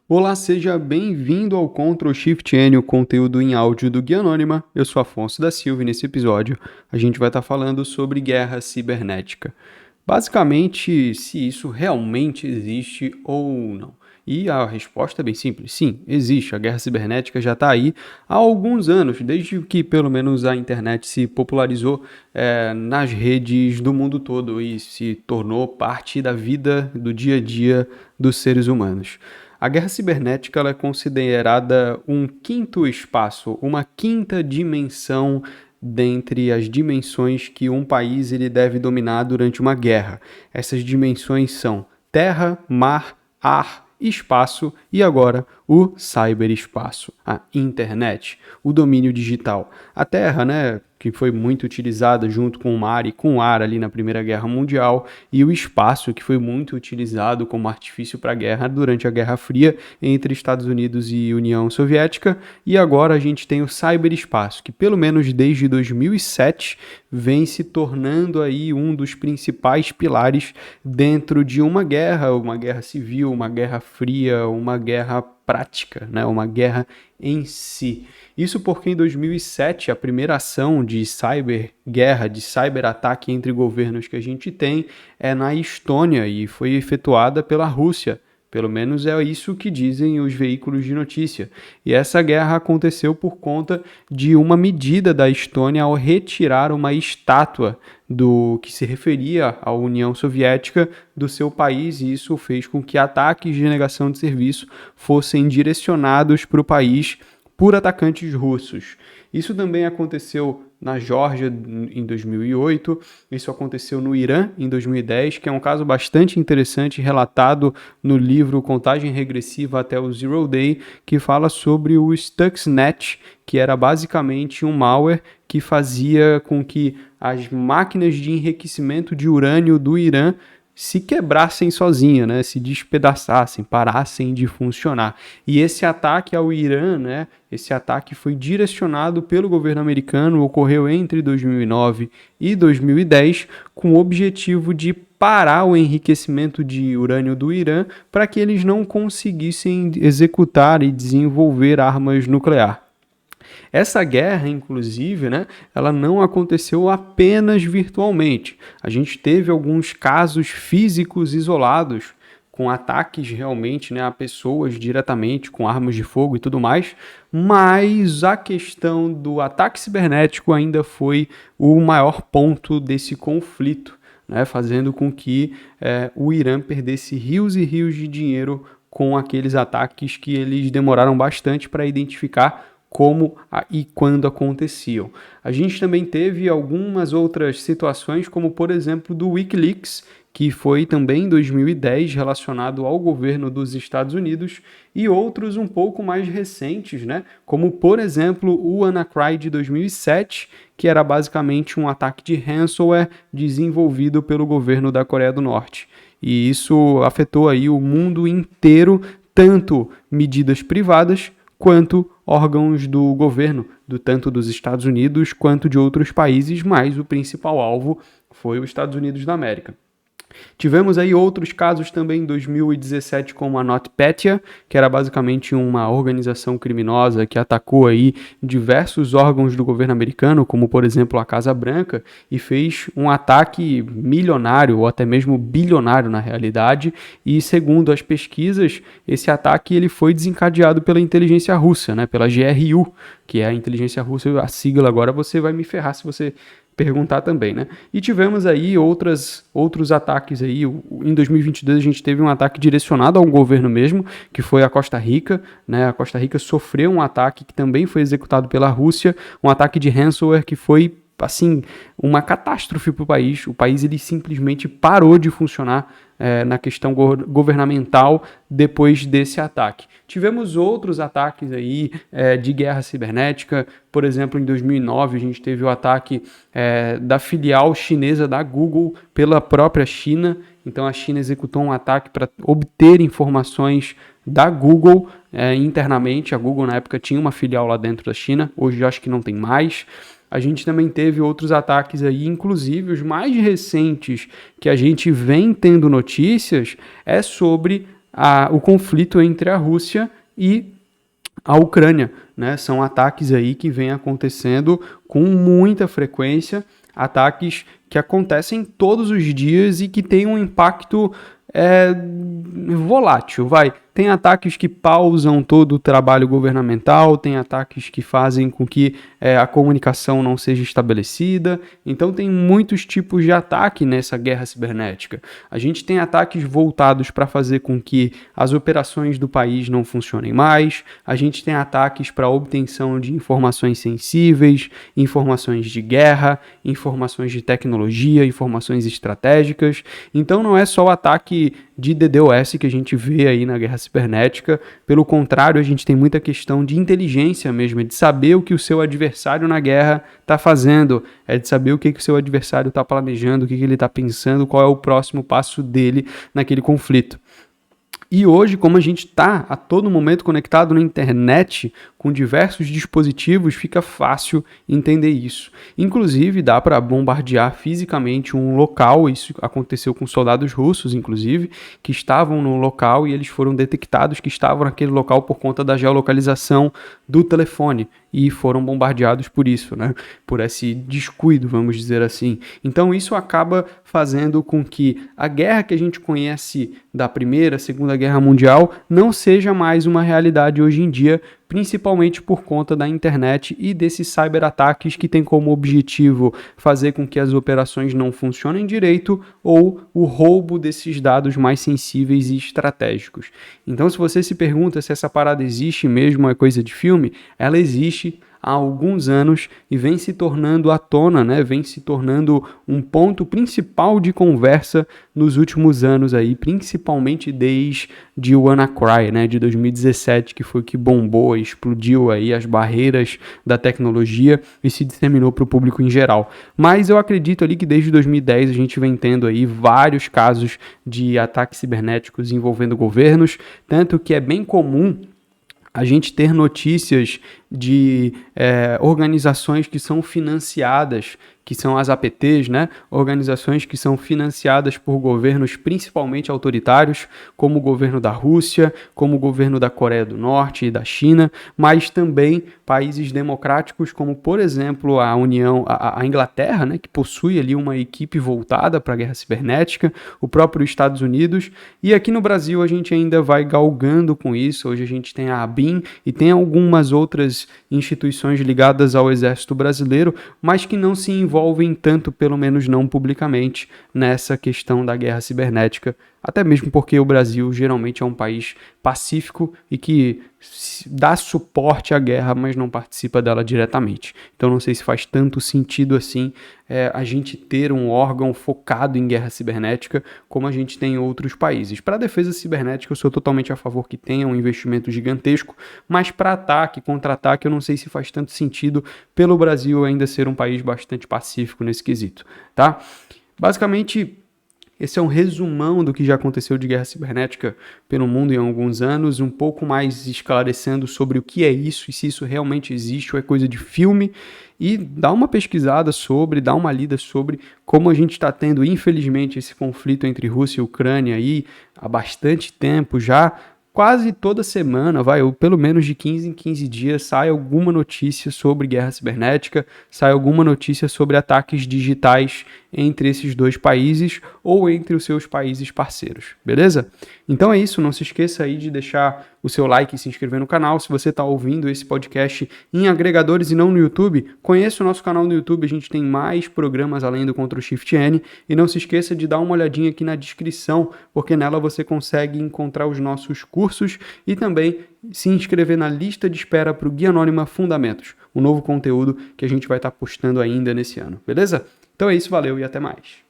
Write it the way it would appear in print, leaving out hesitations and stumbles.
Olá, seja bem-vindo ao Ctrl Shift N, o conteúdo em áudio do Guia Anônima. Eu sou Afonso da Silva e nesse episódio a gente vai estar falando sobre guerra cibernética. Basicamente, se isso realmente existe ou não. E a resposta é bem simples, sim, existe. A guerra cibernética já está aí há alguns anos, desde que pelo menos a internet se popularizou nas redes do mundo todo e se tornou parte da vida do dia a dia dos seres humanos. A guerra cibernética ela é considerada um quinto espaço, uma quinta dimensão dentre as dimensões que um país ele deve dominar durante uma guerra. Essas dimensões são terra, mar, ar, espaço e agora o cyberespaço, a internet, o domínio digital. A terra, né, que foi muito utilizada junto com o mar e com o ar ali na Primeira Guerra Mundial, e o espaço, que foi muito utilizado como artifício para a guerra durante a Guerra Fria entre Estados Unidos e União Soviética, e agora a gente tem o cyberespaço, que pelo menos desde 2007 vem se tornando aí um dos principais pilares dentro de uma guerra civil, uma guerra fria, uma guerra prática, né? Uma guerra em si. Isso porque em 2007, a primeira ação de cyberguerra, de cyberataque entre governos que a gente tem é na Estônia e foi efetuada pela Rússia. Pelo menos é isso que dizem os veículos de notícia. E essa guerra aconteceu por conta de uma medida da Estônia ao retirar uma estátua do que se referia à União Soviética do seu país, e isso fez com que ataques de negação de serviço fossem direcionados para o país por atacantes russos. Isso também aconteceu na Geórgia em 2008, isso aconteceu no Irã em 2010, que é um caso bastante interessante relatado no livro Contagem Regressiva até o Zero Day, que fala sobre o Stuxnet, que era basicamente um malware que fazia com que as máquinas de enriquecimento de urânio do Irã se quebrassem sozinha, né, se despedaçassem, parassem de funcionar. E esse ataque ao Irã, né, esse ataque foi direcionado pelo governo americano, ocorreu entre 2009 e 2010, com o objetivo de parar o enriquecimento de urânio do Irã para que eles não conseguissem executar e desenvolver armas nucleares. Essa guerra, inclusive, né, ela não aconteceu apenas virtualmente. A gente teve alguns casos físicos isolados, com ataques realmente, né, a pessoas diretamente, com armas de fogo e tudo mais, mas a questão do ataque cibernético ainda foi o maior ponto desse conflito, né, fazendo com que o Irã perdesse rios e rios de dinheiro com aqueles ataques que eles demoraram bastante para identificar como e quando aconteciam. A gente também teve algumas outras situações, como por exemplo do WikiLeaks, que foi também em 2010 relacionado ao governo dos Estados Unidos, e outros um pouco mais recentes, né? Como por exemplo o WannaCry de 2007, que era basicamente um ataque de ransomware desenvolvido pelo governo da Coreia do Norte. E isso afetou aí o mundo inteiro, tanto medidas privadas quanto órgãos do governo, tanto dos Estados Unidos quanto de outros países, mas o principal alvo foi os Estados Unidos da América. Tivemos aí outros casos também em 2017, como a NotPetya, que era basicamente uma organização criminosa que atacou aí diversos órgãos do governo americano, como por exemplo a Casa Branca, e fez um ataque milionário ou até mesmo bilionário na realidade, e segundo as pesquisas, esse ataque ele foi desencadeado pela inteligência russa, né, pela GRU, que é a inteligência russa, a sigla agora você vai me ferrar se você perguntar também, né? E tivemos aí outros ataques aí. Em 2022 a gente teve um ataque direcionado ao governo mesmo, que foi a Costa Rica, né? A Costa Rica sofreu um ataque que também foi executado pela Rússia, um ataque de ransomware que foi assim uma catástrofe para o país. O país ele simplesmente parou de funcionar na questão governamental depois desse ataque. Tivemos outros ataques aí de guerra cibernética, por exemplo, em 2009 a gente teve o ataque da filial chinesa da Google pela própria China. Então a China executou um ataque para obter informações da Google internamente. A Google na época tinha uma filial lá dentro da China, hoje eu acho que não tem mais. A gente também teve outros ataques aí, inclusive os mais recentes que a gente vem tendo notícias é sobre o conflito entre a Rússia e a Ucrânia, né? São ataques aí que vêm acontecendo com muita frequência, ataques que acontecem todos os dias e que têm um impacto volátil, Tem ataques que pausam todo o trabalho governamental, tem ataques que fazem com que a comunicação não seja estabelecida. Então tem muitos tipos de ataque nessa guerra cibernética. A gente tem ataques voltados para fazer com que as operações do país não funcionem mais. A gente tem ataques para obtenção de informações sensíveis, informações de guerra, informações de tecnologia, informações estratégicas. Então não é só o ataque de DDoS que a gente vê aí na guerra cibernética. Pelo contrário, a gente tem muita questão de inteligência mesmo, de saber o que o seu adversário na guerra está fazendo, de saber o que o seu adversário está planejando, o que ele está pensando, qual é o próximo passo dele naquele conflito. E hoje, como a gente está a todo momento conectado na internet com diversos dispositivos, fica fácil entender isso. Inclusive, dá para bombardear fisicamente um local, isso aconteceu com soldados russos, inclusive, que estavam no local e eles foram detectados que estavam naquele local por conta da geolocalização do telefone e foram bombardeados por isso, né? Por esse descuido, vamos dizer assim. Então isso acaba fazendo com que a guerra que a gente conhece da Primeira, Segunda Guerra Mundial não seja mais uma realidade hoje em dia, principalmente por conta da internet e desses cyberataques que tem como objetivo fazer com que as operações não funcionem direito ou o roubo desses dados mais sensíveis e estratégicos. Então, se você se pergunta se essa parada existe mesmo, é coisa de filme, ela existe há alguns anos e vem se tornando à tona, né? Vem se tornando um ponto principal de conversa nos últimos anos aí, principalmente desde o WannaCry, né? De 2017, que foi o que bombou, explodiu aí as barreiras da tecnologia e se disseminou para o público em geral. Mas eu acredito ali que desde 2010 a gente vem tendo aí vários casos de ataques cibernéticos envolvendo governos, tanto que é bem comum a gente ter notícias de organizações que são financiadas, que são as APTs, né? Organizações que são financiadas por governos principalmente autoritários, como o governo da Rússia, como o governo da Coreia do Norte e da China, mas também países democráticos como, por exemplo, a Inglaterra, né? Que possui ali uma equipe voltada para a guerra cibernética, o próprio Estados Unidos, e aqui no Brasil a gente ainda vai galgando com isso. Hoje a gente tem a ABIN e tem algumas outras instituições ligadas ao Exército Brasileiro, mas que não se envolvem tanto, pelo menos não publicamente, nessa questão da guerra cibernética, até mesmo porque o Brasil geralmente é um país pacífico e que dá suporte à guerra, mas não participa dela diretamente. Então não sei se faz tanto sentido assim a gente ter um órgão focado em guerra cibernética como a gente tem em outros países. Para a defesa cibernética eu sou totalmente a favor que tenha um investimento gigantesco, mas para ataque, contra-ataque, eu não sei se faz tanto sentido pelo Brasil ainda ser um país bastante pacífico nesse quesito, tá? Basicamente, esse é um resumão do que já aconteceu de guerra cibernética pelo mundo em alguns anos, um pouco mais esclarecendo sobre o que é isso e se isso realmente existe ou é coisa de filme, e dá uma pesquisada sobre, dá uma lida sobre como a gente está tendo, infelizmente, esse conflito entre Rússia e Ucrânia aí há bastante tempo já. Quase toda semana, ou pelo menos de 15 em 15 dias, sai alguma notícia sobre guerra cibernética, sai alguma notícia sobre ataques digitais entre esses dois países ou entre os seus países parceiros, beleza? Então é isso, não se esqueça aí de deixar o seu like e se inscrever no canal. Se você está ouvindo esse podcast em agregadores e não no YouTube, conheça o nosso canal no YouTube, a gente tem mais programas além do Ctrl Shift N, e não se esqueça de dar uma olhadinha aqui na descrição, porque nela você consegue encontrar os nossos cursos e também se inscrever na lista de espera para o Guia Anônima Fundamentos, um novo conteúdo que a gente vai estar postando ainda nesse ano, beleza? Então é isso, valeu e até mais.